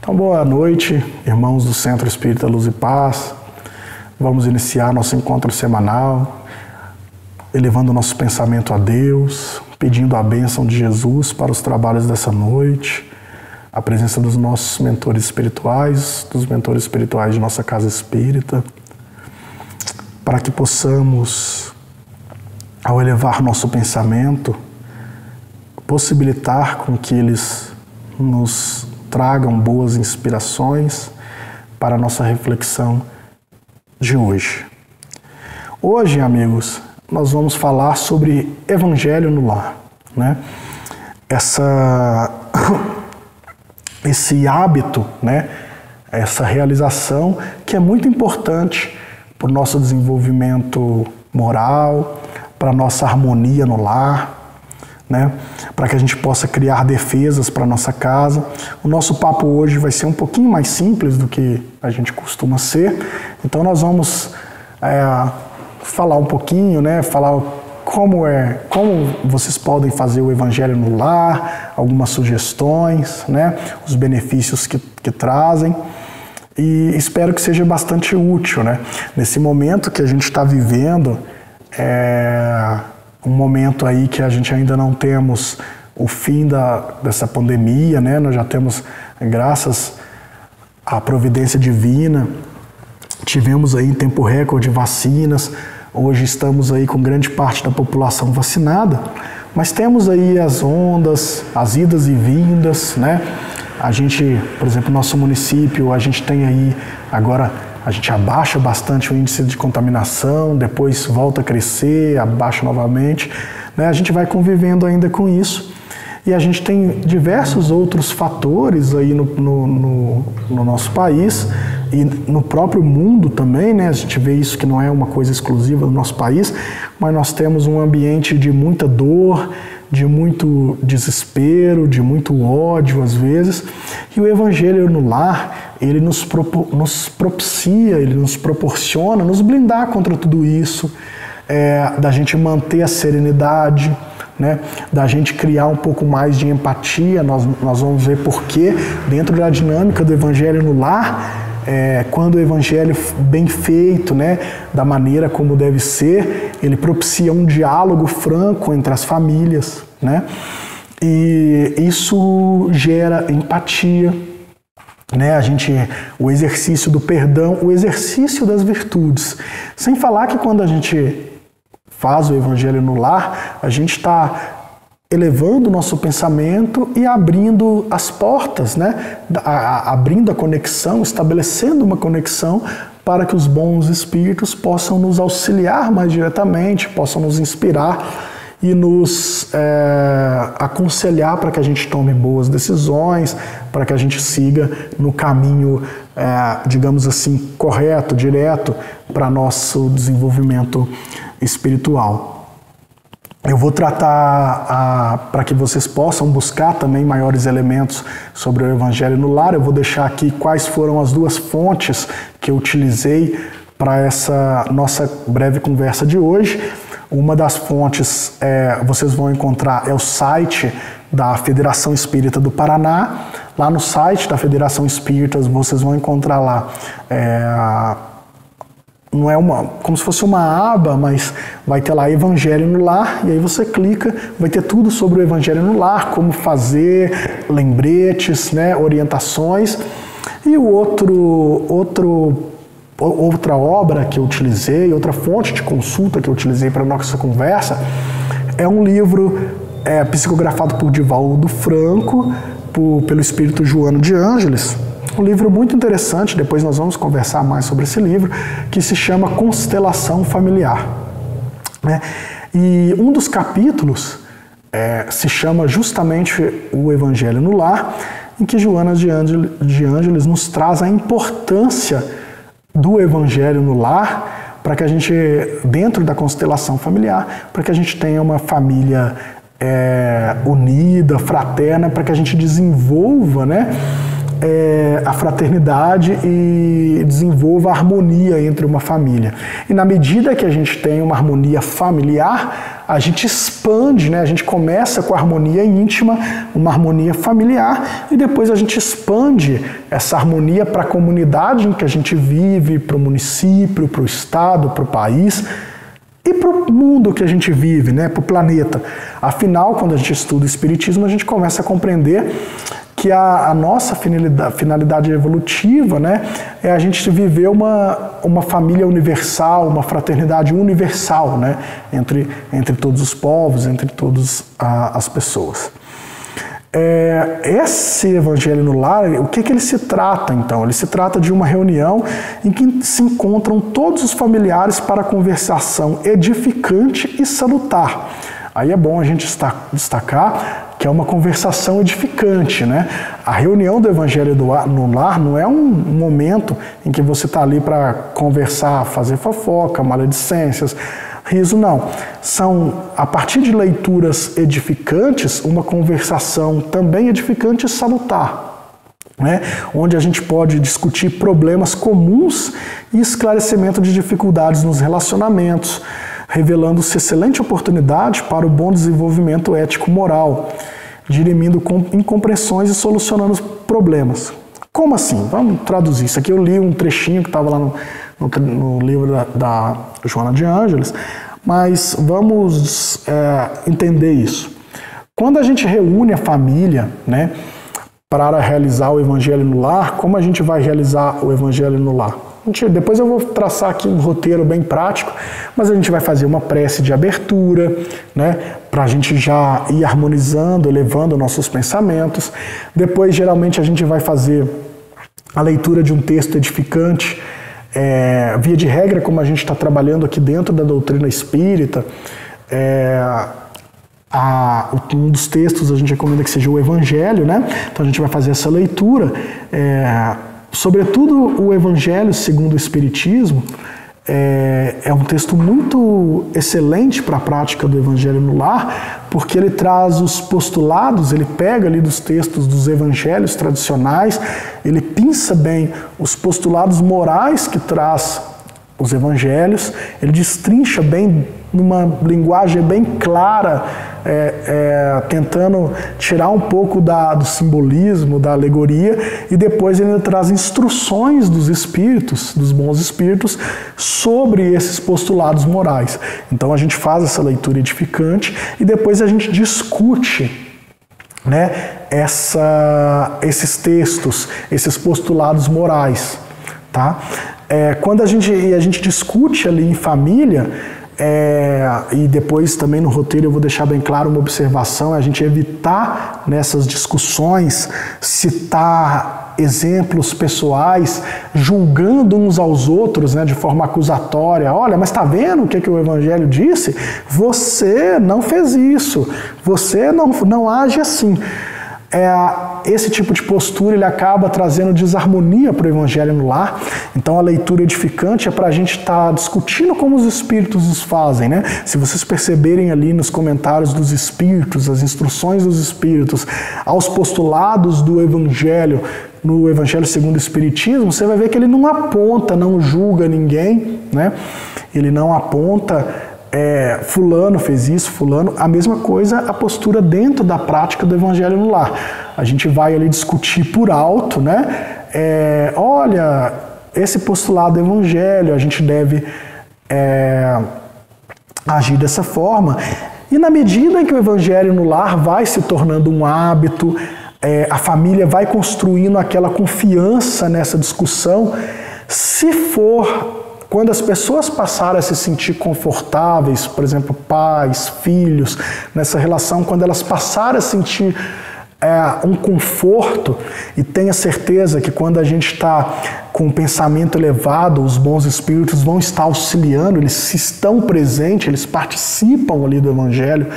Então, boa noite, irmãos do Centro Espírita Luz e Paz. Vamos iniciar nosso encontro semanal, elevando nosso pensamento a Deus, pedindo a bênção de Jesus para os trabalhos dessa noite, a presença dos nossos mentores espirituais, dos mentores espirituais de nossa casa espírita, para que possamos, ao elevar nosso pensamento, possibilitar com que eles nos tragam boas inspirações para a nossa reflexão de hoje. Hoje, amigos, nós vamos falar sobre Evangelho no Lar, né? Esse hábito, né? Essa realização que é muito importante para o nosso desenvolvimento moral, para a nossa harmonia no lar, né? Para que a gente possa criar defesas para a nossa casa. O nosso papo hoje vai ser um pouquinho mais simples do que a gente costuma ser. Então nós vamos falar um pouquinho, né? Falar como vocês podem fazer o Evangelho no lar, algumas sugestões, né? Os benefícios que trazem. E espero que seja bastante útil, né? Nesse momento que a gente está vivendo, um momento aí que a gente ainda não temos o fim dessa pandemia, né? Nós já temos, graças à providência divina, tivemos aí em tempo recorde vacinas, hoje estamos aí com grande parte da população vacinada, mas temos aí as ondas, as idas e vindas, né? A gente, por exemplo, no nosso município, a gente tem aí agora, a gente abaixa bastante o índice de contaminação, depois volta a crescer, abaixa novamente, né? A gente vai convivendo ainda com isso e a gente tem diversos outros fatores aí no nosso país e no próprio mundo também, né? A gente vê isso que não é uma coisa exclusiva do nosso país, mas nós temos um ambiente de muita dor, de muito desespero, de muito ódio às vezes, e o Evangelho no lar, ele nos propicia, ele nos proporciona, nos blindar contra tudo isso, da gente manter a serenidade, né? Da gente criar um pouco mais de empatia. Nós vamos ver porquê, dentro da dinâmica do Evangelho no lar, quando o Evangelho bem feito, né, da maneira como deve ser, ele propicia um diálogo franco entre as famílias, né? E isso gera empatia, né? O exercício do perdão, o exercício das virtudes. Sem falar que quando a gente faz o Evangelho no lar, a gente está elevando o nosso pensamento e abrindo as portas, né? Abrindo a conexão, estabelecendo uma conexão para que os bons espíritos possam nos auxiliar mais diretamente, possam nos inspirar e nos aconselhar para que a gente tome boas decisões, para que a gente siga no caminho, digamos assim, correto, direto para nosso desenvolvimento espiritual. Eu vou tratar, para que vocês possam buscar também maiores elementos sobre o Evangelho no lar, eu vou deixar aqui quais foram as duas fontes que eu utilizei para essa nossa breve conversa de hoje. Uma das fontes vocês vão encontrar o site da Federação Espírita do Paraná. Lá no site da Federação Espírita vocês vão encontrar lá não é como se fosse uma aba, mas vai ter lá Evangelho no Lar, e aí você clica, vai ter tudo sobre o Evangelho no Lar, como fazer, lembretes, né, orientações. E outra obra que eu utilizei, outra fonte de consulta que eu utilizei para a nossa conversa, é um livro psicografado por Divaldo Franco, pelo espírito Joano de Ângeles. Um livro muito interessante, depois nós vamos conversar mais sobre esse livro, que se chama Constelação Familiar, né? E um dos capítulos se chama justamente o Evangelho no Lar, em que Joana de Ângeles nos traz a importância do Evangelho no lar para que a gente, dentro da constelação familiar, para que a gente tenha uma família unida, fraterna, para que a gente desenvolva, né, a fraternidade e desenvolva a harmonia entre uma família. E na medida que a gente tem uma harmonia familiar, a gente expande, né? A gente começa com a harmonia íntima, uma harmonia familiar, e depois a gente expande essa harmonia para a comunidade em que a gente vive, para o município, para o estado, para o país e para o mundo que a gente vive, né? Para o planeta. Afinal, quando a gente estuda o Espiritismo, a gente começa a compreender que a nossa finalidade evolutiva, né, é a gente viver uma família universal, uma fraternidade universal, né, entre todos os povos, entre todas as pessoas. Esse Evangelho no Lar, o que ele se trata então? Ele se trata de uma reunião em que se encontram todos os familiares para conversação edificante e salutar. Aí é bom a gente destacar que é uma conversação edificante, né? A reunião do Evangelho no Lar não é um momento em que você está ali para conversar, fazer fofoca, maledicências, riso, não. São, a partir de leituras edificantes, uma conversação também edificante e salutar, né? Onde a gente pode discutir problemas comuns e esclarecimento de dificuldades nos relacionamentos, revelando-se excelente oportunidade para o bom desenvolvimento ético-moral, dirimindo incompreensões e solucionando problemas. Como assim? Vamos traduzir. Isso aqui eu li um trechinho que estava lá no livro da Joana de Ângeles, mas vamos entender isso. Quando a gente reúne a família, né, para realizar o Evangelho no Lar, como a gente vai realizar o Evangelho no Lar? Depois eu vou traçar aqui um roteiro bem prático, mas a gente vai fazer uma prece de abertura, né, para a gente já ir harmonizando, elevando nossos pensamentos. Depois, geralmente, a gente vai fazer a leitura de um texto edificante. Via de regra, como a gente está trabalhando aqui dentro da doutrina espírita, um dos textos a gente recomenda que seja o Evangelho, né? Então a gente vai fazer essa leitura. Sobretudo o Evangelho segundo o Espiritismo é um texto muito excelente para a prática do Evangelho no Lar, porque ele traz os postulados, ele pega ali dos textos dos evangelhos tradicionais, ele pinça bem os postulados morais que traz os evangelhos, ele destrincha bem numa linguagem bem clara, tentando tirar um pouco do simbolismo, da alegoria, e depois ele traz instruções dos espíritos, dos bons espíritos, sobre esses postulados morais. Então a gente faz essa leitura edificante e depois a gente discute, né, esses textos, esses postulados morais, tá? Quando a gente discute ali em família, e depois também no roteiro eu vou deixar bem claro uma observação, a gente evitar nessas discussões citar exemplos pessoais, julgando uns aos outros, né, de forma acusatória. Olha, mas está vendo o que o Evangelho disse? Você não fez isso, você não age assim. Esse tipo de postura ele acaba trazendo desarmonia para o Evangelho no Lar. Então a leitura edificante é para a gente estar discutindo como os espíritos os fazem, né? Se vocês perceberem ali nos comentários dos espíritos, as instruções dos espíritos, aos postulados do Evangelho, no Evangelho segundo o Espiritismo, você vai ver que ele não aponta, não julga ninguém, né? Ele não aponta fulano fez isso, fulano, a mesma coisa a postura dentro da prática do Evangelho no Lar. A gente vai ali discutir por alto, né? Olha, esse postulado do Evangelho, a gente deve agir dessa forma. E na medida em que o Evangelho no Lar vai se tornando um hábito, a família vai construindo aquela confiança nessa discussão, quando as pessoas passarem a se sentir confortáveis, por exemplo, pais, filhos, nessa relação, quando elas passarem a sentir um conforto, e tenha certeza que quando a gente está com um pensamento elevado, os bons espíritos vão estar auxiliando, eles estão presentes, eles participam ali do Evangelho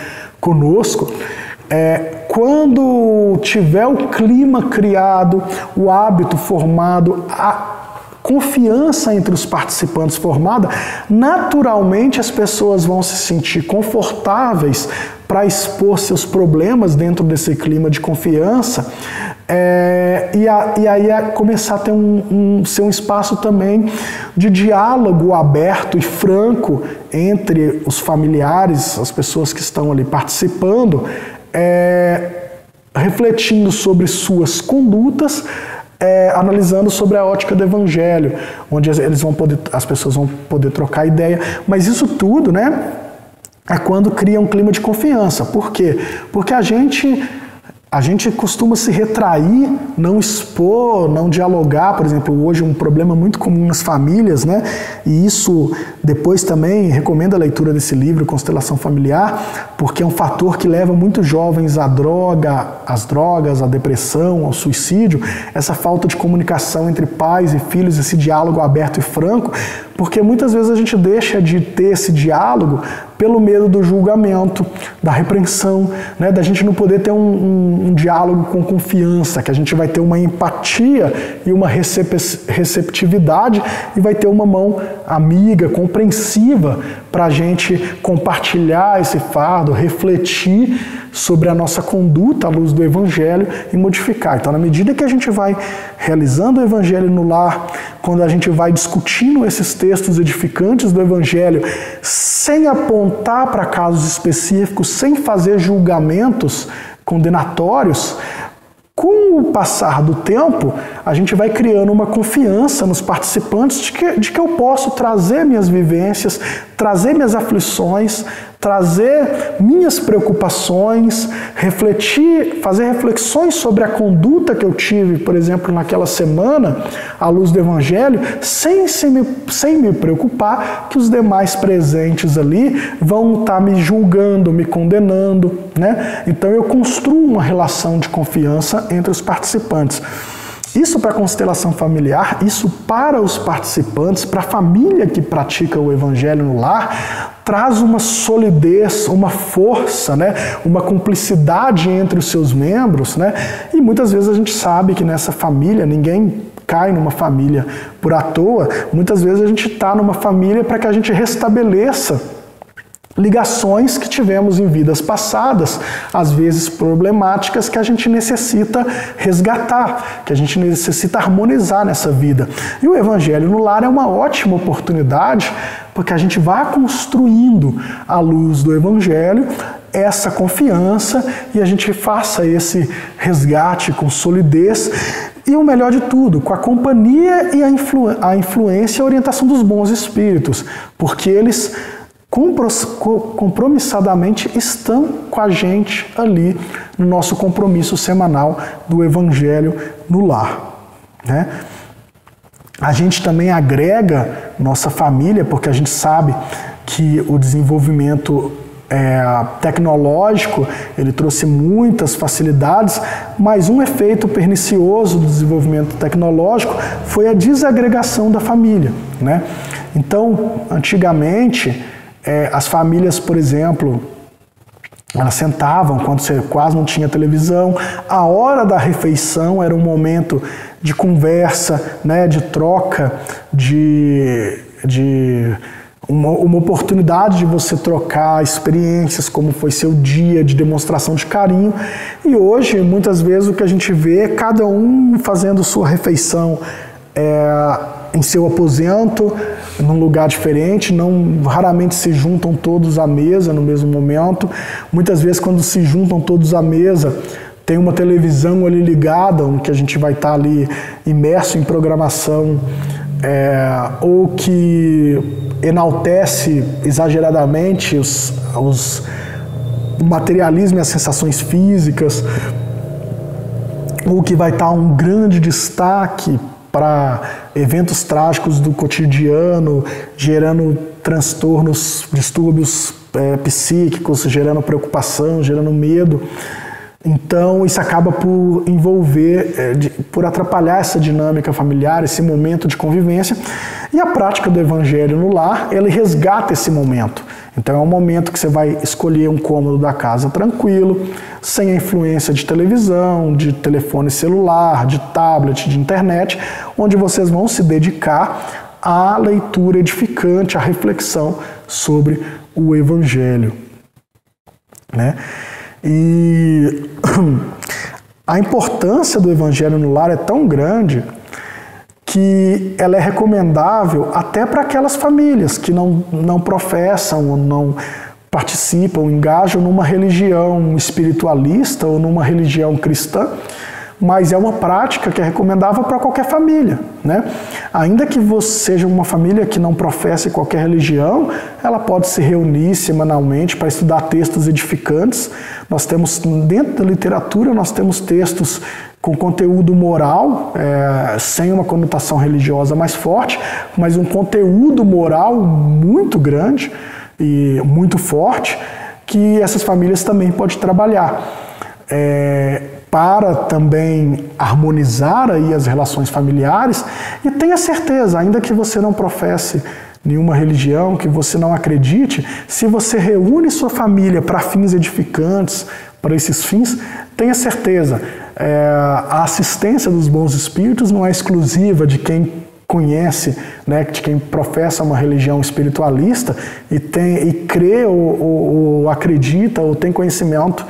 conosco. Quando tiver o clima criado, o hábito formado, a confiança entre os participantes formada, naturalmente as pessoas vão se sentir confortáveis para expor seus problemas dentro desse clima de confiança, E aí começar a ter ser um espaço também de diálogo aberto e franco entre os familiares, as pessoas que estão ali participando, refletindo sobre suas condutas, analisando sobre a ótica do Evangelho, onde as pessoas vão poder trocar ideia. Mas isso tudo, né, é quando cria um clima de confiança. Por quê? Porque a gente costuma se retrair, não expor, não dialogar. Por exemplo, hoje um problema muito comum nas famílias, né? E isso depois também recomendo a leitura desse livro, Constelação Familiar, porque é um fator que leva muitos jovens às drogas, à depressão, ao suicídio, essa falta de comunicação entre pais e filhos, esse diálogo aberto e franco, porque muitas vezes a gente deixa de ter esse diálogo pelo medo do julgamento, da repreensão, né, da gente não poder ter um diálogo com confiança, que a gente vai ter uma empatia e uma receptividade e vai ter uma mão amiga, compreensiva, para a gente compartilhar esse fardo, refletir sobre a nossa conduta à luz do Evangelho e modificar. Então, na medida que a gente vai realizando o Evangelho no lar, quando a gente vai discutindo esses textos edificantes do Evangelho, sem apontar para casos específicos, sem fazer julgamentos condenatórios, com o passar do tempo, a gente vai criando uma confiança nos participantes de que eu posso trazer minhas vivências, trazer minhas aflições, trazer minhas preocupações, refletir, fazer reflexões sobre a conduta que eu tive, por exemplo, naquela semana, à luz do Evangelho, sem me preocupar que os demais presentes ali vão estar me julgando, me condenando, né? Então eu construo uma relação de confiança entre os participantes. Isso para a constelação familiar, isso para os participantes, para a família que pratica o Evangelho no lar, traz uma solidez, uma força, né? Uma cumplicidade entre os seus membros, né? E muitas vezes a gente sabe que nessa família, ninguém cai numa família por à toa, muitas vezes a gente está numa família para que a gente restabeleça ligações que tivemos em vidas passadas, às vezes problemáticas, que a gente necessita resgatar, que a gente necessita harmonizar nessa vida. E o Evangelho no lar é uma ótima oportunidade porque a gente vai construindo, à luz do Evangelho, essa confiança e a gente faça esse resgate com solidez e o melhor de tudo, com a companhia e a influência e a orientação dos bons espíritos, porque eles compromissadamente estão com a gente ali no nosso compromisso semanal do Evangelho no lar, né? A gente também agrega nossa família, porque a gente sabe que o desenvolvimento tecnológico, ele trouxe muitas facilidades, mas um efeito pernicioso do desenvolvimento tecnológico foi a desagregação da família, né? Então, antigamente, as famílias, por exemplo, elas sentavam quando você quase não tinha televisão, a hora da refeição era um momento de conversa, né, de troca, uma oportunidade de você trocar experiências, como foi seu dia, de demonstração de carinho. E hoje, muitas vezes, o que a gente vê é cada um fazendo sua refeição em seu aposento, num lugar diferente, raramente se juntam todos à mesa no mesmo momento. Muitas vezes, quando se juntam todos à mesa, tem uma televisão ali ligada, onde a gente vai estar ali imerso em programação, ou que enaltece exageradamente o materialismo e as sensações físicas, ou que vai estar um grande destaque para eventos trágicos do cotidiano, gerando transtornos, distúrbios psíquicos, gerando preocupação, gerando medo. Então, isso acaba por envolver, por atrapalhar essa dinâmica familiar, esse momento de convivência. E a prática do Evangelho no lar, ele resgata esse momento. Então, é um momento que você vai escolher um cômodo da casa tranquilo, sem a influência de televisão, de telefone celular, de tablet, de internet, onde vocês vão se dedicar à leitura edificante, à reflexão sobre o Evangelho, né? E A importância do Evangelho no lar é tão grande que ela é recomendável até para aquelas famílias que não professam ou não participam, engajam numa religião espiritualista ou numa religião cristã, mas é uma prática que é recomendável para qualquer família, né? Ainda que você seja uma família que não professe qualquer religião, ela pode se reunir semanalmente para estudar textos edificantes. Nós temos, dentro da literatura, nós temos textos com conteúdo moral, sem uma conotação religiosa mais forte, mas um conteúdo moral muito grande e muito forte, que essas famílias também podem trabalhar. Para também harmonizar aí as relações familiares, e tenha certeza, ainda que você não professe nenhuma religião, que você não acredite, se você reúne sua família para fins edificantes, para esses fins, tenha certeza, a assistência dos bons espíritos não é exclusiva de quem conhece, né, de quem professa uma religião espiritualista e crê ou acredita ou tem conhecimento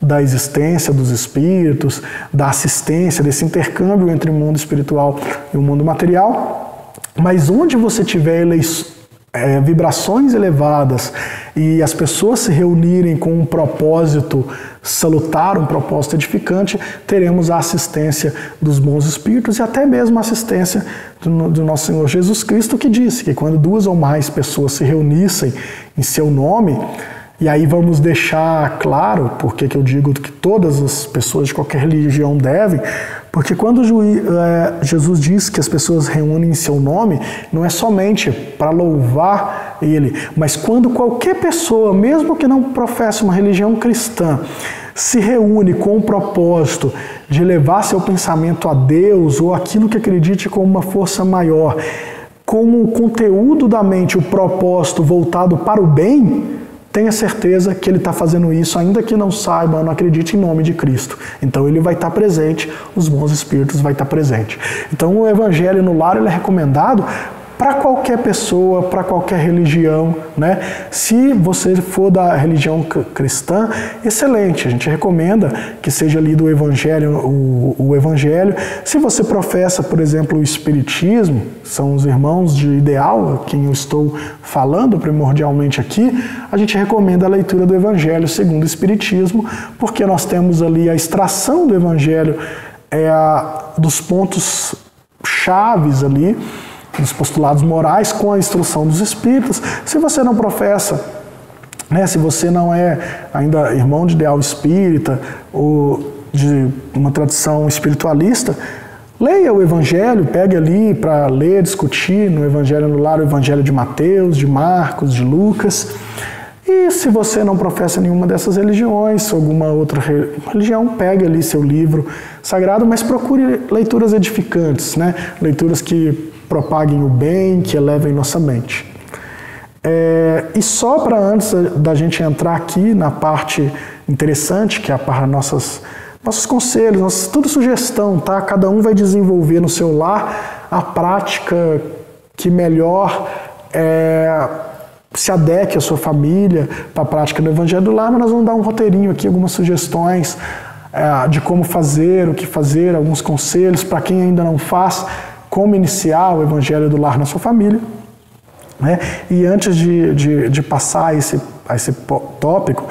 da existência dos espíritos, da assistência, desse intercâmbio entre o mundo espiritual e o mundo material. Mas onde você tiver vibrações elevadas e as pessoas se reunirem com um propósito salutar, um propósito edificante, teremos a assistência dos bons espíritos e até mesmo a assistência do nosso Senhor Jesus Cristo, que disse que quando 2 ou mais pessoas se reunissem em seu nome. E aí vamos deixar claro, porque que eu digo que todas as pessoas de qualquer religião devem, porque quando Jesus diz que as pessoas reúnem em seu nome, não é somente para louvar ele, mas quando qualquer pessoa, mesmo que não professe uma religião cristã, se reúne com o propósito de levar seu pensamento a Deus ou aquilo que acredite como uma força maior, com o conteúdo da mente, o propósito voltado para o bem, tenha certeza que ele está fazendo isso, ainda que não saiba, não acredite em nome de Cristo. Então ele vai estar presente, os bons espíritos vai estar presente. Então o Evangelho no lar ele é recomendado para qualquer pessoa, para qualquer religião, né? Se você for da religião cristã, excelente, a gente recomenda que seja lido o Evangelho, o Evangelho. Se você professa, por exemplo, o Espiritismo, são os irmãos de ideal, a quem eu estou falando primordialmente aqui, a gente recomenda a leitura do Evangelho segundo o Espiritismo, porque nós temos ali a extração do Evangelho dos pontos chaves ali, dos postulados morais com a instrução dos espíritos. Se você não professa, né, se você não é ainda irmão de ideal espírita ou de uma tradição espiritualista, leia o Evangelho, pegue ali para ler, discutir no Evangelho no lar, o Evangelho de Mateus, de Marcos, de Lucas. E se você não professa nenhuma dessas religiões, alguma outra religião, pegue ali seu livro sagrado, mas procure leituras edificantes, né? Leituras que propaguem o bem, que elevem nossa mente. E só para antes da gente entrar aqui na parte interessante, que é para nossos conselhos, tudo sugestão, tá? Cada um vai desenvolver no seu lar a prática que melhor se adeque à sua família para a prática do Evangelho do lar, mas nós vamos dar um roteirinho aqui, algumas sugestões de como fazer, o que fazer, alguns conselhos para quem ainda não faz, como iniciar o Evangelho do lar na sua família, né? E antes de passar a esse tópico,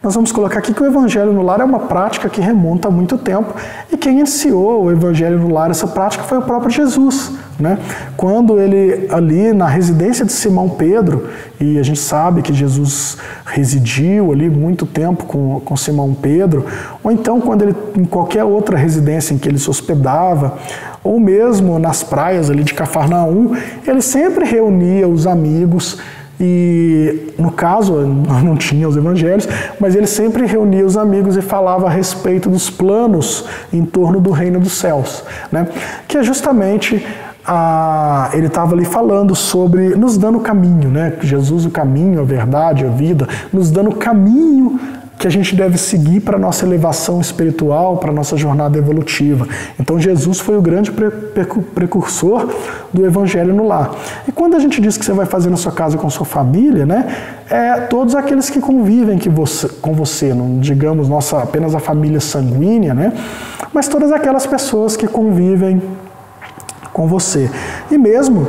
nós vamos colocar aqui que o Evangelho no lar é uma prática que remonta a muito tempo, e quem iniciou o Evangelho no lar, essa prática, foi o próprio Jesus, né? Quando ele, ali na residência de Simão Pedro, e a gente sabe que Jesus residiu ali muito tempo com Simão Pedro, ou então quando ele, em qualquer outra residência em que ele se hospedava, ou mesmo nas praias ali de Cafarnaum, ele sempre reunia os amigos. E, no caso, não tinha os evangelhos, mas ele sempre reunia os amigos e falava a respeito dos planos em torno do reino dos céus, né? Que é justamente, ele estava ali falando sobre, nos dando caminho, né? Jesus, o caminho, a verdade, a vida, nos dando caminho que a gente deve seguir para a nossa elevação espiritual, para a nossa jornada evolutiva. Então Jesus foi o grande precursor do Evangelho no lar. E quando a gente diz que você vai fazer na sua casa com sua família, né, todos aqueles que convivem com você, não digamos apenas a família sanguínea, né, mas todas aquelas pessoas que convivem com você. E mesmo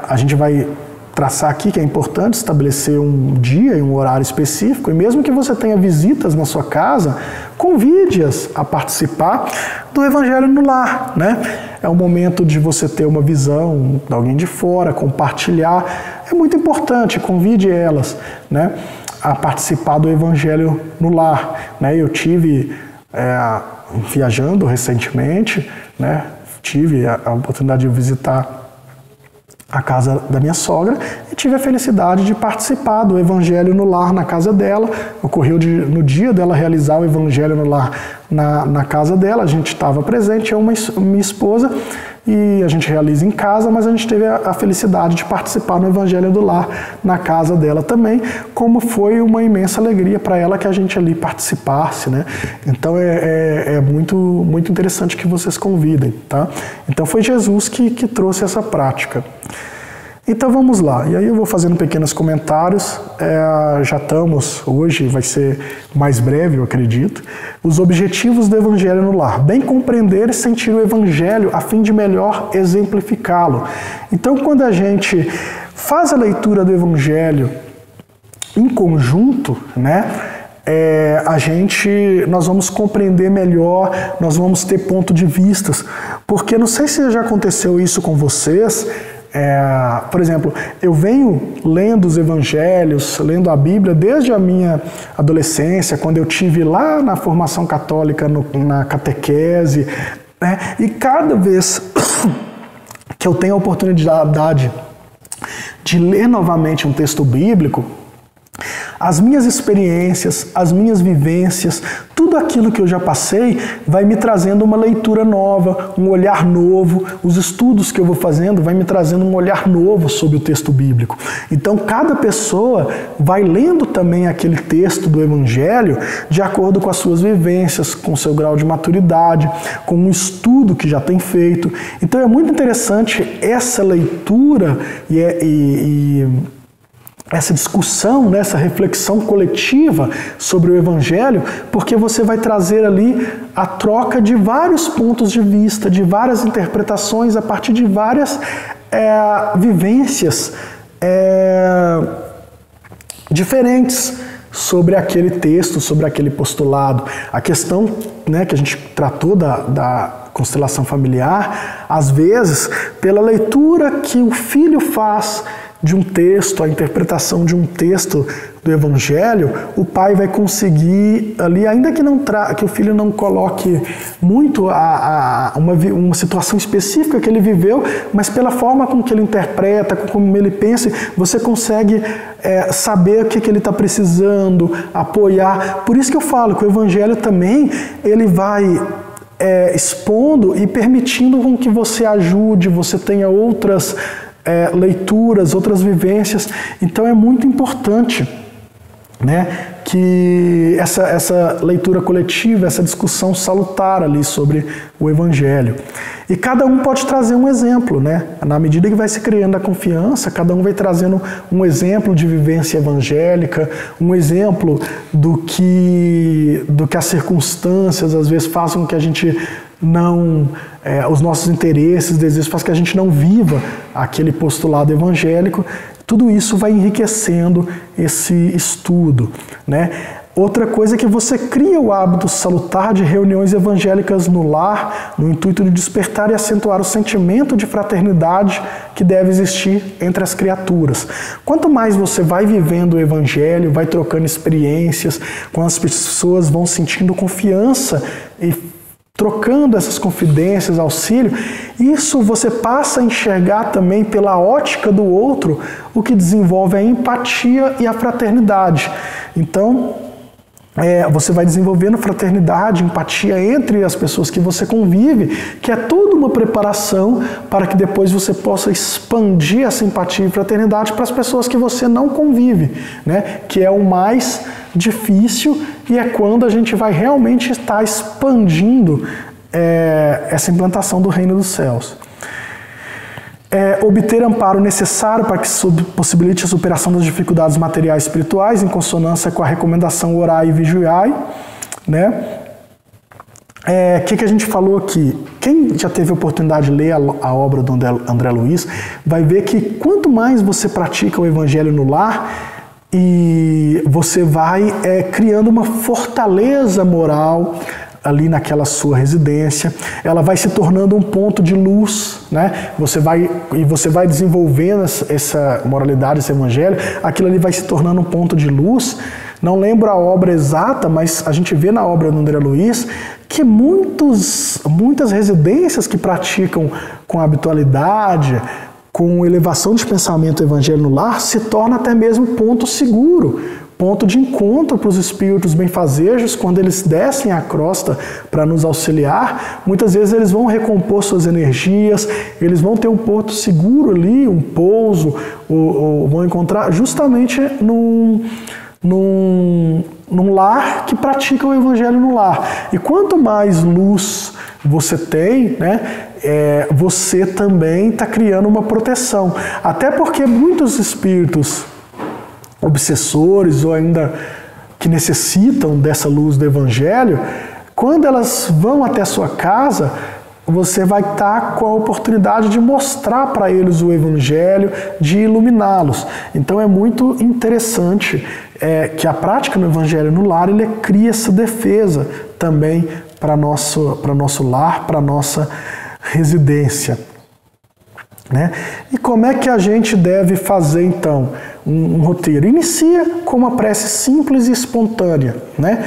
a gente vai traçar aqui que é importante estabelecer um dia e um horário específico, e mesmo que você tenha visitas na sua casa, convide-as a participar do Evangelho no lar, né? É um momento de você ter uma visão de alguém de fora, compartilhar. É muito importante, convide elas, né, a participar do Evangelho no lar, né? Eu tive viajando recentemente, né? Tive a oportunidade de visitar a casa da minha sogra e tive a felicidade de participar do Evangelho no lar na casa dela. Ocorreu no dia dela realizar o Evangelho no lar na casa dela, a gente estava presente, minha esposa, e a gente realiza em casa, mas a gente teve a felicidade de participar no Evangelho do lar na casa dela também, como foi uma imensa alegria para ela que a gente ali participasse, né? Então é muito, muito interessante que vocês convidem, tá? Então foi Jesus que trouxe essa prática. Então vamos lá, e aí eu vou fazendo pequenos comentários, já estamos, hoje vai ser mais breve, eu acredito, os objetivos do Evangelho no lar, bem compreender e sentir o Evangelho a fim de melhor exemplificá-lo. Então quando a gente faz a leitura do Evangelho em conjunto, né, nós vamos compreender melhor, nós vamos ter ponto de vistas, porque não sei se já aconteceu isso com vocês. Por exemplo, eu venho lendo os evangelhos, lendo a Bíblia desde a minha adolescência, quando eu tive lá na formação católica, na catequese, né? E cada vez que eu tenho a oportunidade de ler novamente um texto bíblico, as minhas experiências, as minhas vivências, tudo aquilo que eu já passei vai me trazendo uma leitura nova, um olhar novo. Os estudos que eu vou fazendo vai me trazendo um olhar novo sobre o texto bíblico. Então, cada pessoa vai lendo também aquele texto do Evangelho de acordo com as suas vivências, com o seu grau de maturidade, com um estudo que já tem feito. Então, é muito interessante essa leitura e essa discussão, né, essa reflexão coletiva sobre o Evangelho, porque você vai trazer ali a troca de vários pontos de vista, de várias interpretações, a partir de várias vivências diferentes sobre aquele texto, sobre aquele postulado. A questão, né, que a gente tratou da constelação familiar, às vezes, pela leitura que o filho faz de um texto, a interpretação de um texto do Evangelho, o pai vai conseguir ali, ainda que o filho não coloque muito uma situação específica que ele viveu, mas pela forma com que ele interpreta, como ele pensa, você consegue saber o que ele está precisando, apoiar. Por isso que eu falo que o Evangelho também, ele vai expondo e permitindo com que você ajude, você tenha outras leituras, outras vivências. Então é muito importante, né, que essa leitura coletiva, essa discussão salutar ali sobre o Evangelho. E cada um pode trazer um exemplo, né? Na medida que vai se criando a confiança, cada um vai trazendo um exemplo de vivência evangélica, um exemplo do que as circunstâncias às vezes façam que a gente não, os nossos interesses, desejos, faz que a gente não viva aquele postulado evangélico. Tudo isso vai enriquecendo esse estudo, né? Outra coisa é que você cria o hábito salutar de reuniões evangélicas no lar, no intuito de despertar e acentuar o sentimento de fraternidade que deve existir entre as criaturas. Quanto mais você vai vivendo o Evangelho, vai trocando experiências, quando as pessoas vão sentindo confiança e trocando essas confidências, auxílio, isso você passa a enxergar também pela ótica do outro, o que desenvolve a empatia e a fraternidade. Então, você vai desenvolvendo fraternidade, empatia entre as pessoas que você convive, que é toda uma preparação para que depois você possa expandir essa empatia e fraternidade para as pessoas que você não convive, né? Que é o mais difícil e é quando a gente vai realmente estar expandindo essa implantação do reino dos céus. Obter amparo necessário para que possibilite a superação das dificuldades materiais e espirituais, em consonância com a recomendação orai e vigiai, né? Que a gente falou aqui? Quem já teve a oportunidade de ler a obra do André Luiz vai ver que quanto mais você pratica o evangelho no lar, e você vai criando uma fortaleza moral ali naquela sua residência, ela vai se tornando um ponto de luz, né? Você vai desenvolvendo essa moralidade, esse evangelho, aquilo ali vai se tornando um ponto de luz. Não lembro a obra exata, mas a gente vê na obra do André Luiz que muitas residências que praticam com habitualidade, com elevação de pensamento evangelho no lar, se torna até mesmo ponto seguro, ponto de encontro para os espíritos benfazejos. Quando eles descem a crosta para nos auxiliar, muitas vezes eles vão recompor suas energias, eles vão ter um porto seguro ali, um pouso, ou vão encontrar justamente num lar que pratica o evangelho no lar. E quanto mais luz você tem, né, você também está criando uma proteção. Até porque muitos espíritos obsessores ou ainda que necessitam dessa luz do evangelho, quando elas vão até a sua casa, você vai estar com a oportunidade de mostrar para eles o evangelho, de iluminá-los. Então é muito interessante que a prática no evangelho no lar, ele cria essa defesa também para nosso lar, para nossa residência, né? E como é que a gente deve fazer então um roteiro? Inicia com uma prece simples e espontânea, né?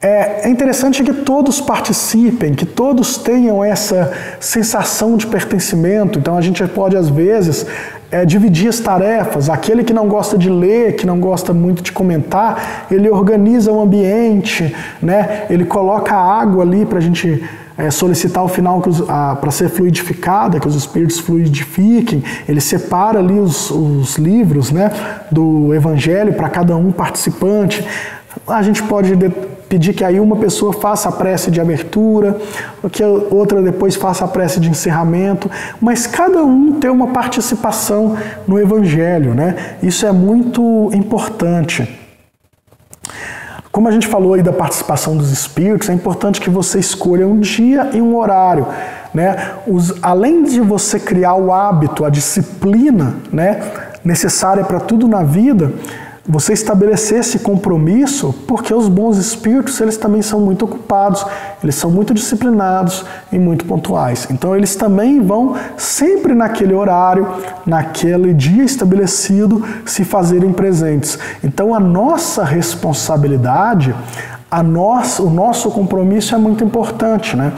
É interessante que todos participem, que todos tenham essa sensação de pertencimento. Então a gente pode às vezes dividir as tarefas. Aquele que não gosta de ler, que não gosta muito de comentar, ele organiza o ambiente, né? Ele coloca água ali para a gente solicitar ao final para ser fluidificada, que os espíritos fluidifiquem. Ele separa ali os livros, né, do evangelho para cada um participante. A gente pode pedir que aí uma pessoa faça a prece de abertura, que a outra depois faça a prece de encerramento, mas cada um tem uma participação no evangelho, né? Isso é muito importante. Como a gente falou aí da participação dos espíritos, é importante que você escolha um dia e um horário, né? Além de você criar o hábito, a disciplina, né, necessária para tudo na vida, você estabelecer esse compromisso, porque os bons espíritos, eles também são muito ocupados, eles são muito disciplinados e muito pontuais. Então eles também vão sempre naquele horário, naquele dia estabelecido, se fazerem presentes. Então a nossa responsabilidade, o nosso compromisso é muito importante, né?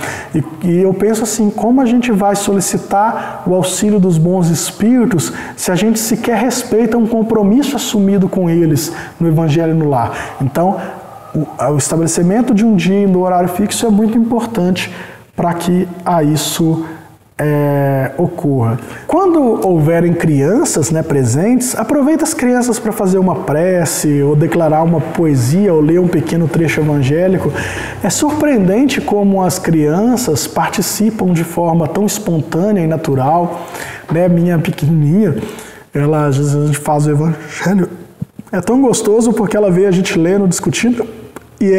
E eu penso assim, como a gente vai solicitar o auxílio dos bons espíritos se a gente sequer respeita um compromisso assumido com eles no Evangelho no Lar? Então, o estabelecimento de um dia e do horário fixo é muito importante para que isso ocorra. Quando houverem crianças, né, presentes, aproveita as crianças para fazer uma prece, ou declarar uma poesia, ou ler um pequeno trecho evangélico. É surpreendente como as crianças participam de forma tão espontânea e natural, né? Minha pequenininha, às vezes a gente faz o evangelho, é tão gostoso porque ela vê a gente lendo, discutindo, e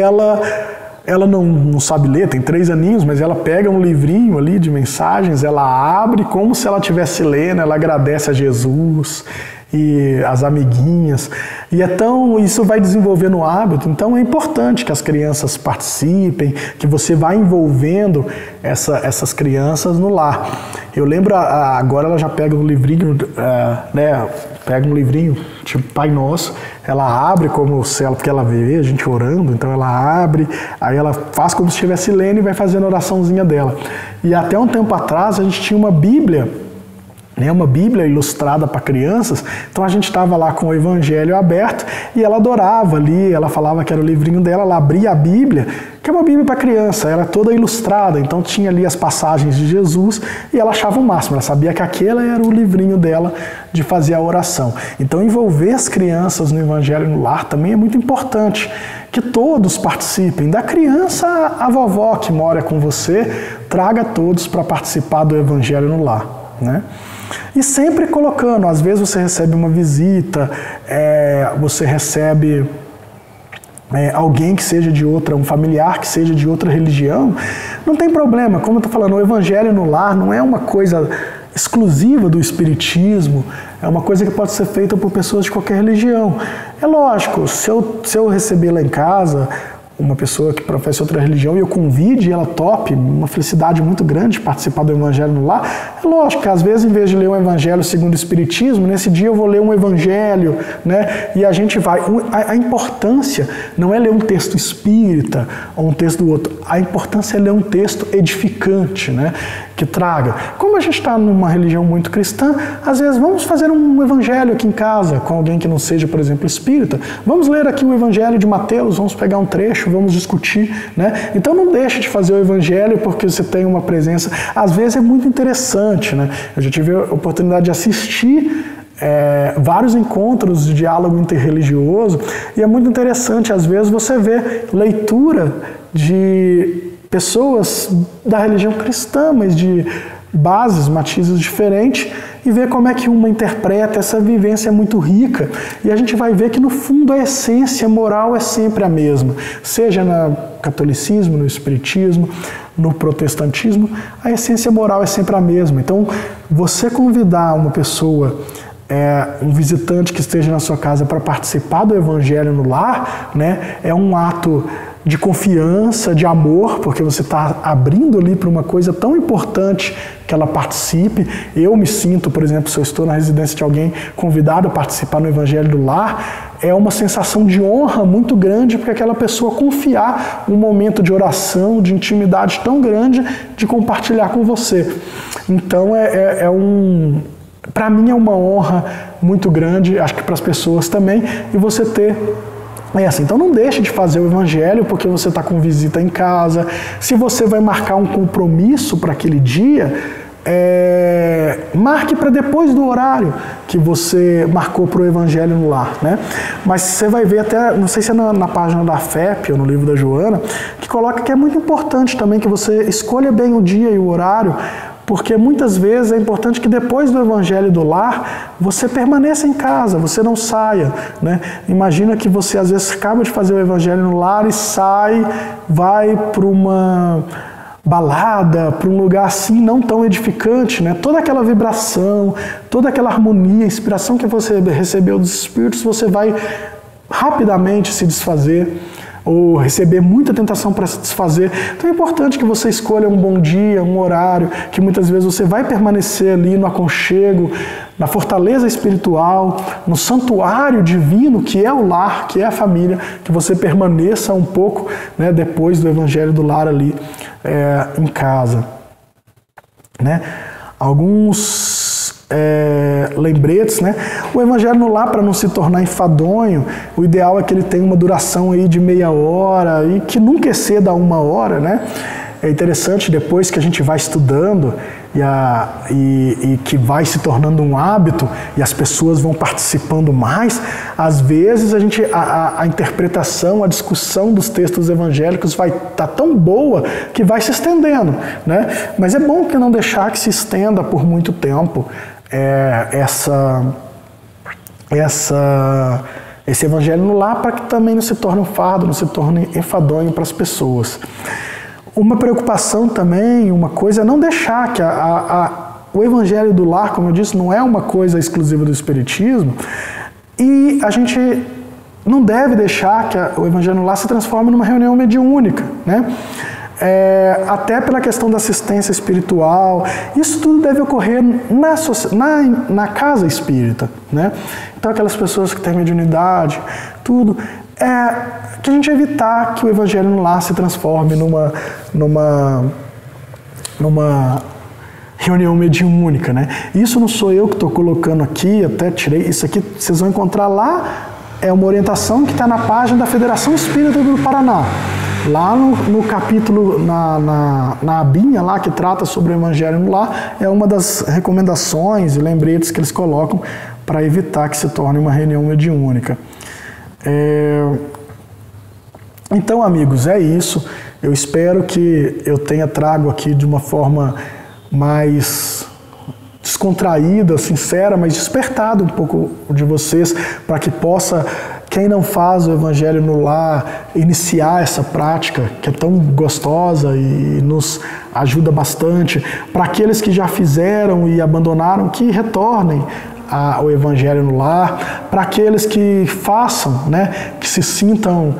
ela não sabe ler, tem 3 aninhos, mas ela pega um livrinho ali de mensagens, ela abre como se ela estivesse lendo, ela agradece a Jesus e as amiguinhas. E isso vai desenvolvendo o hábito. Então é importante que as crianças participem, que você vá envolvendo essas crianças no lar. Eu lembro, agora ela já pega um livrinho, né? Pega um livrinho, tipo Pai Nosso, ela abre porque ela vê a gente orando, então ela abre, aí ela faz como se estivesse lendo e vai fazendo a oraçãozinha dela. E até um tempo atrás a gente tinha uma Bíblia né, uma Bíblia ilustrada para crianças. Então a gente estava lá com o Evangelho aberto e ela adorava ali, ela falava que era o livrinho dela, ela abria a Bíblia, que é uma Bíblia para criança, ela é toda ilustrada, então tinha ali as passagens de Jesus e ela achava o máximo, ela sabia que aquele era o livrinho dela de fazer a oração. Então envolver as crianças no Evangelho no lar também é muito importante, que todos participem, da criança à vovó que mora com você, traga todos para participar do Evangelho no lar, né? E sempre colocando, às vezes você recebe uma visita, você recebe alguém que seja de outra, um familiar que seja de outra religião, não tem problema, como eu estou falando, o Evangelho no lar não é uma coisa exclusiva do Espiritismo, é uma coisa que pode ser feita por pessoas de qualquer religião. É lógico, se eu receber lá em casa uma pessoa que professa outra religião e eu convide e ela tope, uma felicidade muito grande participar do Evangelho no lar, é lógico que às vezes em vez de ler um Evangelho segundo o Espiritismo, nesse dia eu vou ler um Evangelho, né? E a gente vai... A importância não é ler um texto espírita ou um texto do outro, a importância é ler um texto edificante, né? Que traga. Como a gente está numa religião muito cristã, às vezes vamos fazer um evangelho aqui em casa, com alguém que não seja, por exemplo, espírita. Vamos ler aqui o evangelho de Mateus, vamos pegar um trecho, vamos discutir, né? Então não deixe de fazer o evangelho porque você tem uma presença. Às vezes é muito interessante, né? Eu já tive a oportunidade de assistir vários encontros de diálogo interreligioso e é muito interessante, às vezes, você vê leitura de pessoas da religião cristã, mas de bases, matizes diferentes, e ver como é que uma interpreta. Essa vivência é muito rica, e a gente vai ver que no fundo a essência moral é sempre a mesma, seja no catolicismo, no espiritismo, no protestantismo, a essência moral é sempre a mesma. Então, você convidar uma pessoa, um visitante que esteja na sua casa para participar do Evangelho no lar, né, é um ato de confiança, de amor, porque você está abrindo ali para uma coisa tão importante que ela participe. Eu me sinto, por exemplo, se eu estou na residência de alguém convidado a participar no Evangelho do Lar, é uma sensação de honra muito grande, porque aquela pessoa confiar um momento de oração, de intimidade tão grande, de compartilhar com você. Então para mim é uma honra muito grande, acho que para as pessoas também, e você ter essa. Então não deixe de fazer o Evangelho porque você está com visita em casa. Se você vai marcar um compromisso para aquele dia, marque para depois do horário que você marcou para o Evangelho no lar, né? Mas você vai ver até, não sei se é na página da FEP ou no livro da Joana, que coloca que é muito importante também que você escolha bem o dia e o horário, porque muitas vezes é importante que depois do Evangelho do Lar, você permaneça em casa, você não saia, né? Imagina que você às vezes acaba de fazer o Evangelho no Lar e sai, vai para uma balada, para um lugar assim não tão edificante, né? Toda aquela vibração, toda aquela harmonia, inspiração que você recebeu dos Espíritos, você vai rapidamente se desfazer, ou receber muita tentação para se desfazer. Então é importante que você escolha um bom dia, um horário, que muitas vezes você vai permanecer ali no aconchego, na fortaleza espiritual, no santuário divino, que é o lar, que é a família, que você permaneça um pouco, né, depois do Evangelho do Lar ali em casa. Né? Alguns lembretes, né? O Evangelho no Lar, para não se tornar enfadonho, o ideal é que ele tenha uma duração aí de meia hora e que nunca exceda 1 hora, né? É interessante, depois que a gente vai estudando e que vai se tornando um hábito e as pessoas vão participando mais, às vezes a interpretação, a discussão dos textos evangélicos vai estar tão boa que vai se estendendo, né? Mas é bom que não deixar que se estenda por muito tempo esse Evangelho no Lar, para que também não se torne um fardo, não se torne enfadonho para as pessoas. Uma preocupação também, uma coisa, é não deixar que o Evangelho do Lar, como eu disse, não é uma coisa exclusiva do Espiritismo, e a gente não deve deixar que o Evangelho no Lar se transforme numa reunião mediúnica, né? Até pela questão da assistência espiritual. Isso tudo deve ocorrer na casa espírita, né? Então aquelas pessoas que têm mediunidade, tudo, que a gente evitar que o Evangelho no Lar se transforme numa reunião mediúnica, né? Isso não sou eu que estou colocando aqui, até tirei, isso aqui vocês vão encontrar lá, é uma orientação que está na página da Federação Espírita do Paraná. Lá no capítulo, na abinha lá que trata sobre o Evangelho no Lar, é uma das recomendações e lembretes que eles colocam para evitar que se torne uma reunião mediúnica. Então, amigos, é isso. Eu espero que eu tenha trago aqui de uma forma mais descontraída, sincera, mas despertado um pouco de vocês, para que possa, quem não faz o Evangelho no Lar, iniciar essa prática que é tão gostosa e nos ajuda bastante. Para aqueles que já fizeram e abandonaram, que retornem ao Evangelho no Lar. Para aqueles que façam, né, que se sintam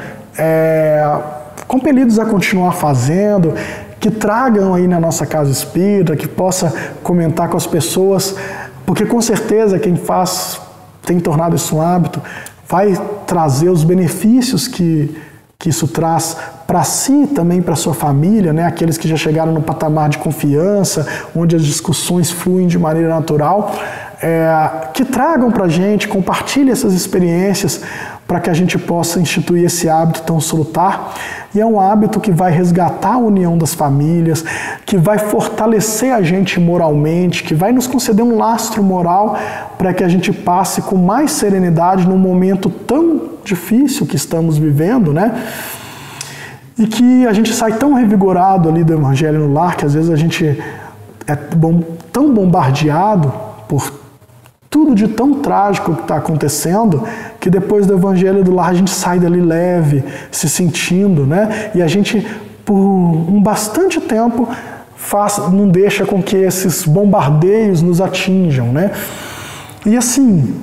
compelidos a continuar fazendo, que tragam aí na nossa casa espírita, que possa comentar com as pessoas, porque com certeza quem faz, tem tornado isso um hábito, vai trazer os benefícios que isso traz para si e também para sua família, né? Aqueles que já chegaram no patamar de confiança, onde as discussões fluem de maneira natural, que tragam para a gente, compartilhem essas experiências para que a gente possa instituir esse hábito tão salutar. E é um hábito que vai resgatar a união das famílias, que vai fortalecer a gente moralmente, que vai nos conceder um lastro moral para que a gente passe com mais serenidade num momento tão difícil que estamos vivendo, né? E que a gente sai tão revigorado ali do Evangelho no Lar, que às vezes a gente é tão bombardeado por tudo de tão trágico que está acontecendo, que depois do Evangelho do Lar a gente sai dali leve, se sentindo, né? E a gente, por bastante tempo, não deixa com que esses bombardeios nos atinjam, né? E assim,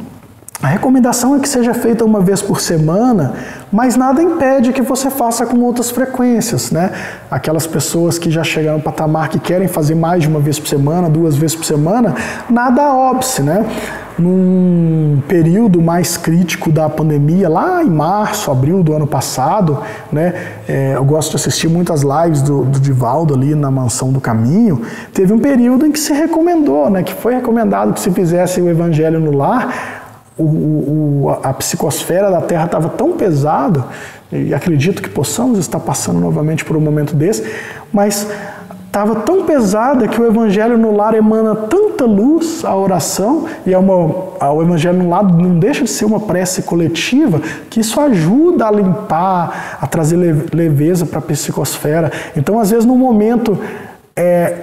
a recomendação é que seja feita uma vez por semana, mas nada impede que você faça com outras frequências, né? Aquelas pessoas que já chegaram no patamar que querem fazer mais de uma vez por semana, 2 vezes por semana, nada a óbice, né? Num período mais crítico da pandemia, lá em março, abril do ano passado, né? Eu gosto de assistir muitas lives do Divaldo ali na Mansão do Caminho. Teve um período em que se recomendou, né? Que foi recomendado que se fizesse o Evangelho no Lar. A psicosfera da Terra estava tão pesada, e acredito que possamos estar passando novamente por um momento desse, mas estava tão pesada que o Evangelho no Lar emana tanta luz, a oração, e o Evangelho no Lar não deixa de ser uma prece coletiva, que isso ajuda a limpar, a trazer leveza para a psicosfera. Então, às vezes, num momento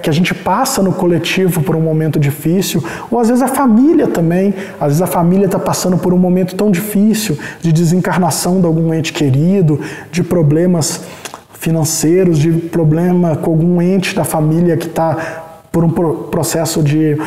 que a gente passa no coletivo por um momento difícil, ou às vezes a família também, às vezes a família está passando por um momento tão difícil, de desencarnação de algum ente querido, de problemas financeiros, de problema com algum ente da família que está por um processo de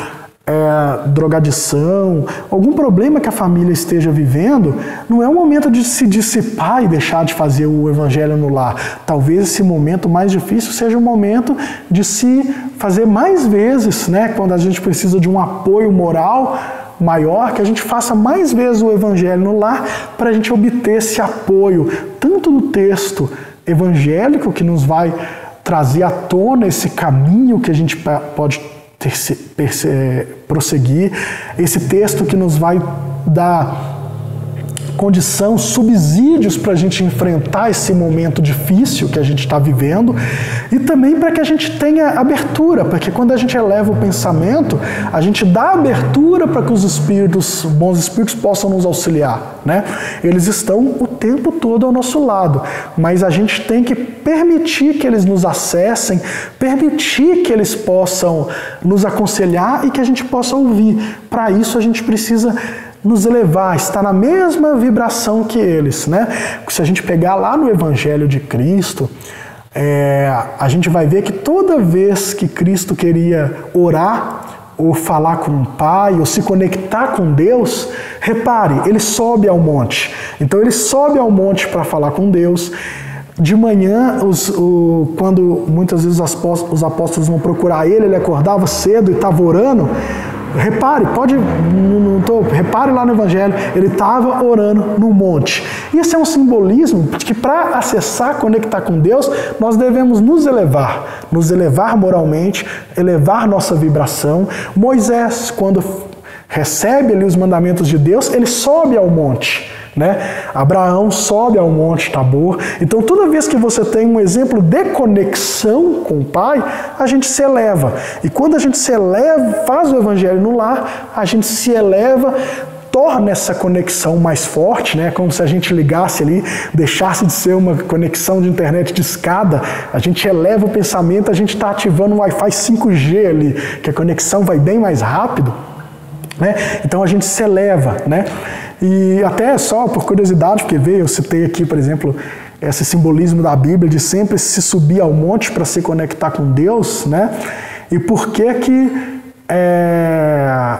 drogadição, algum problema que a família esteja vivendo, não é o momento de se dissipar e deixar de fazer o Evangelho no Lar. Talvez esse momento mais difícil seja o momento de se fazer mais vezes, né? Quando a gente precisa de um apoio moral maior, que a gente faça mais vezes o Evangelho no Lar para a gente obter esse apoio, tanto no texto evangélico que nos vai trazer à tona esse caminho que a gente pode prosseguir, esse texto que nos vai dar condição, subsídios para a gente enfrentar esse momento difícil que a gente está vivendo, e também para que a gente tenha abertura, porque quando a gente eleva o pensamento, a gente dá abertura para que os bons espíritos possam nos auxiliar, né? Eles estão o tempo todo ao nosso lado, mas a gente tem que permitir que eles nos acessem, permitir que eles possam nos aconselhar e que a gente possa ouvir. Para isso a gente precisa nos elevar, estar na mesma vibração que eles, né? Se a gente pegar lá no Evangelho de Cristo, a gente vai ver que toda vez que Cristo queria orar, ou falar com o Pai, ou se conectar com Deus, repare, ele sobe ao monte. Então ele sobe ao monte para falar com Deus. De manhã, quando muitas vezes os apóstolos vão procurar ele acordava cedo e estava orando. repare, repare lá no Evangelho, ele estava orando no monte. Isso é um simbolismo de que para acessar, conectar com Deus, nós devemos nos elevar moralmente, elevar nossa vibração. Moisés, quando recebe ali os mandamentos de Deus, ele sobe ao monte. Né? Abraão sobe ao monte Tabor. Então toda vez que você tem um exemplo de conexão com o Pai, a gente se eleva. E quando a gente se eleva, faz o Evangelho no lar, a gente se eleva, torna essa conexão mais forte, né? Como se a gente ligasse ali, deixasse de ser uma conexão de internet de escada, a gente eleva o pensamento, a gente está ativando um Wi-Fi 5G ali, que a conexão vai bem mais rápido, né? Então a gente se eleva, né? E até só por curiosidade, porque eu citei aqui, por exemplo, esse simbolismo da Bíblia de sempre se subir ao monte para se conectar com Deus, né? E por que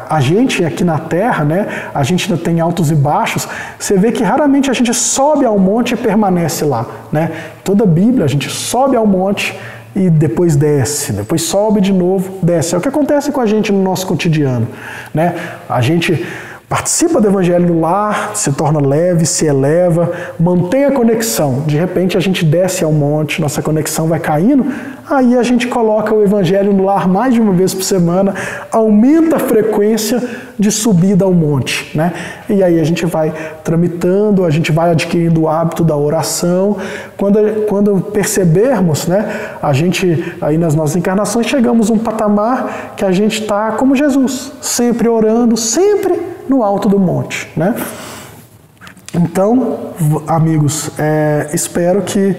a gente aqui na Terra, né? A gente ainda tem altos e baixos. Você vê que raramente a gente sobe ao monte e permanece lá, né? Toda a Bíblia a gente sobe ao monte e depois desce, depois sobe de novo, desce. É o que acontece com a gente no nosso cotidiano, né? A gente participa do Evangelho no lar, se torna leve, se eleva, mantém a conexão. De repente a gente desce ao monte, nossa conexão vai caindo, aí a gente coloca o Evangelho no lar mais de uma vez por semana, aumenta a frequência de subida ao monte, né? E aí a gente vai tramitando, a gente vai adquirindo o hábito da oração. Quando percebermos, né, a gente, aí nas nossas encarnações, chegamos a um patamar que a gente está como Jesus, sempre orando, sempre no alto do monte, né? Então, amigos, espero que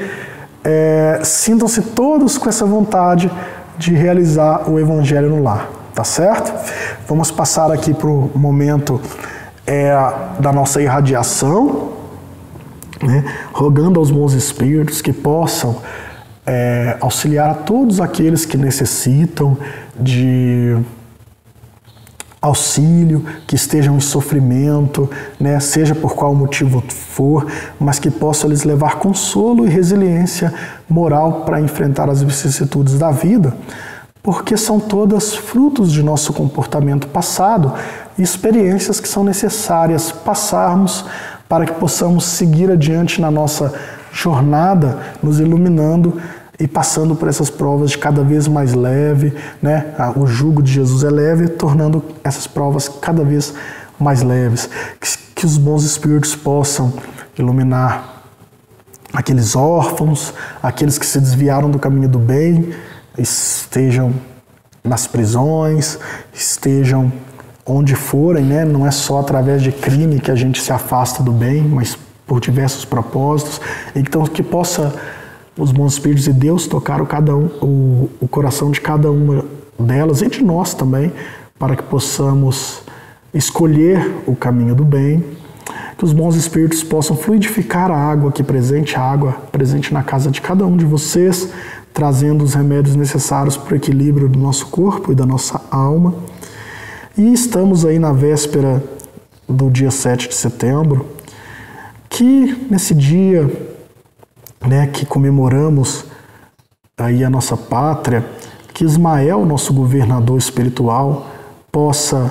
sintam-se todos com essa vontade de realizar o Evangelho no lar, tá certo? Vamos passar aqui para o momento da nossa irradiação, né? Rogando aos bons espíritos que possam auxiliar a todos aqueles que necessitam de auxílio, que estejam em sofrimento, né, seja por qual motivo for, mas que possa lhes levar consolo e resiliência moral para enfrentar as vicissitudes da vida, porque são todas frutos de nosso comportamento passado e experiências que são necessárias passarmos para que possamos seguir adiante na nossa jornada, nos iluminando e passando por essas provas de cada vez mais leve, né? O jugo de Jesus é leve, tornando essas provas cada vez mais leves. Que os bons espíritos possam iluminar aqueles órfãos, aqueles que se desviaram do caminho do bem, estejam nas prisões, estejam onde forem, né? Não é só através de crime que a gente se afasta do bem, mas por diversos propósitos. Então que possa os bons espíritos de Deus tocar o coração de cada uma delas e de nós também, para que possamos escolher o caminho do bem, que os bons espíritos possam fluidificar a água presente na casa de cada um de vocês, trazendo os remédios necessários para o equilíbrio do nosso corpo e da nossa alma. E estamos aí na véspera do dia 7 de setembro, que nesse dia, né, que comemoramos aí a nossa pátria, que Ismael, nosso governador espiritual, possa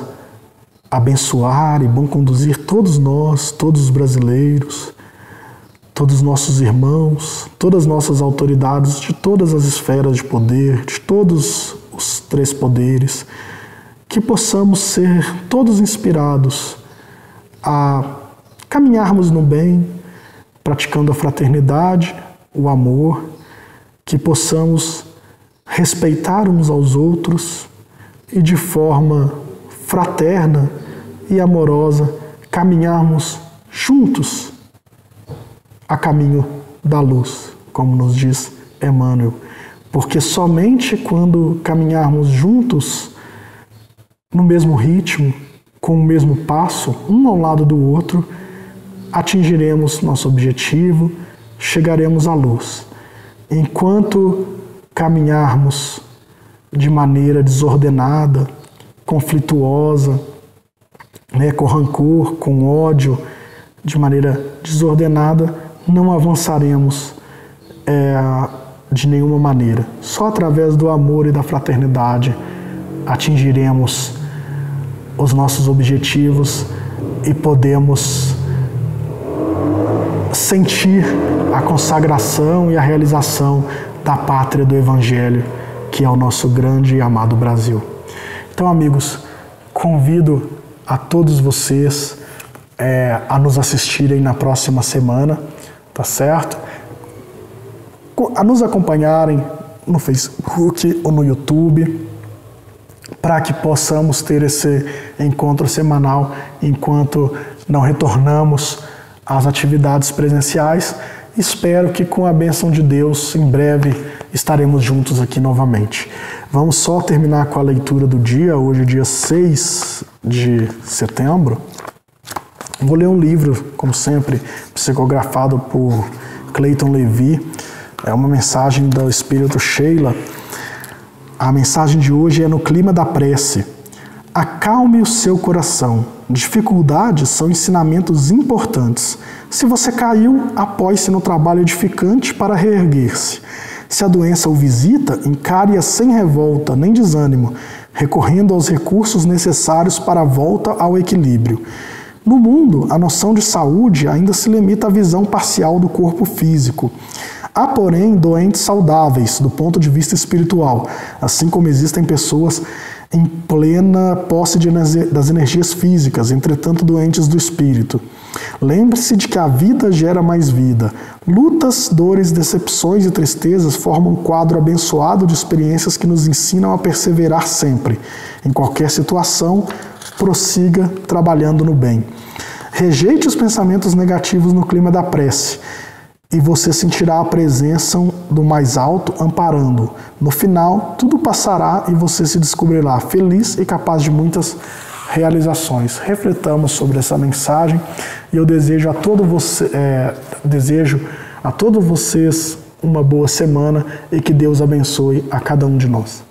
abençoar e bom conduzir todos nós, todos os brasileiros, todos os nossos irmãos, todas as nossas autoridades de todas as esferas de poder, de todos os 3 poderes, que possamos ser todos inspirados a caminharmos no bem, praticando a fraternidade, o amor, que possamos respeitar uns aos outros e de forma fraterna e amorosa caminharmos juntos a caminho da luz, como nos diz Emmanuel. Porque somente quando caminharmos juntos no mesmo ritmo, com o mesmo passo, um ao lado do outro, atingiremos nosso objetivo, chegaremos à luz. Enquanto caminharmos de maneira desordenada, conflituosa, né, com rancor, com ódio, de maneira desordenada, não avançaremos de nenhuma maneira. Só através do amor e da fraternidade atingiremos os nossos objetivos e podemos sentir a consagração e a realização da pátria do Evangelho, que é o nosso grande e amado Brasil. Então, amigos, convido a todos vocês a nos assistirem na próxima semana, tá certo? A nos acompanharem no Facebook ou no YouTube, para que possamos ter esse encontro semanal enquanto não retornamos às atividades presenciais. Espero que com a bênção de Deus, em breve, estaremos juntos aqui novamente. Vamos só terminar com a leitura do dia, hoje dia 6 de setembro. Vou ler um livro, como sempre, psicografado por Clayton Levi. É uma mensagem do Espírito Sheila. A mensagem de hoje é no clima da prece. Acalme o seu coração. Dificuldades são ensinamentos importantes. Se você caiu, apoie-se no trabalho edificante para reerguer-se. Se a doença o visita, encare-a sem revolta nem desânimo, recorrendo aos recursos necessários para a volta ao equilíbrio. No mundo, a noção de saúde ainda se limita à visão parcial do corpo físico. Há, porém, doentes saudáveis do ponto de vista espiritual, assim como existem pessoas em plena posse das energias físicas, entretanto doentes do espírito. Lembre-se de que a vida gera mais vida. Lutas, dores, decepções e tristezas formam um quadro abençoado de experiências que nos ensinam a perseverar sempre. Em qualquer situação, prossiga trabalhando no bem. Rejeite os pensamentos negativos no clima da prece, e você sentirá a presença do mais alto amparando. No final, tudo passará e você se descobrirá feliz e capaz de muitas realizações. Refletamos sobre essa mensagem e eu desejo a todos vocês uma boa semana e que Deus abençoe a cada um de nós.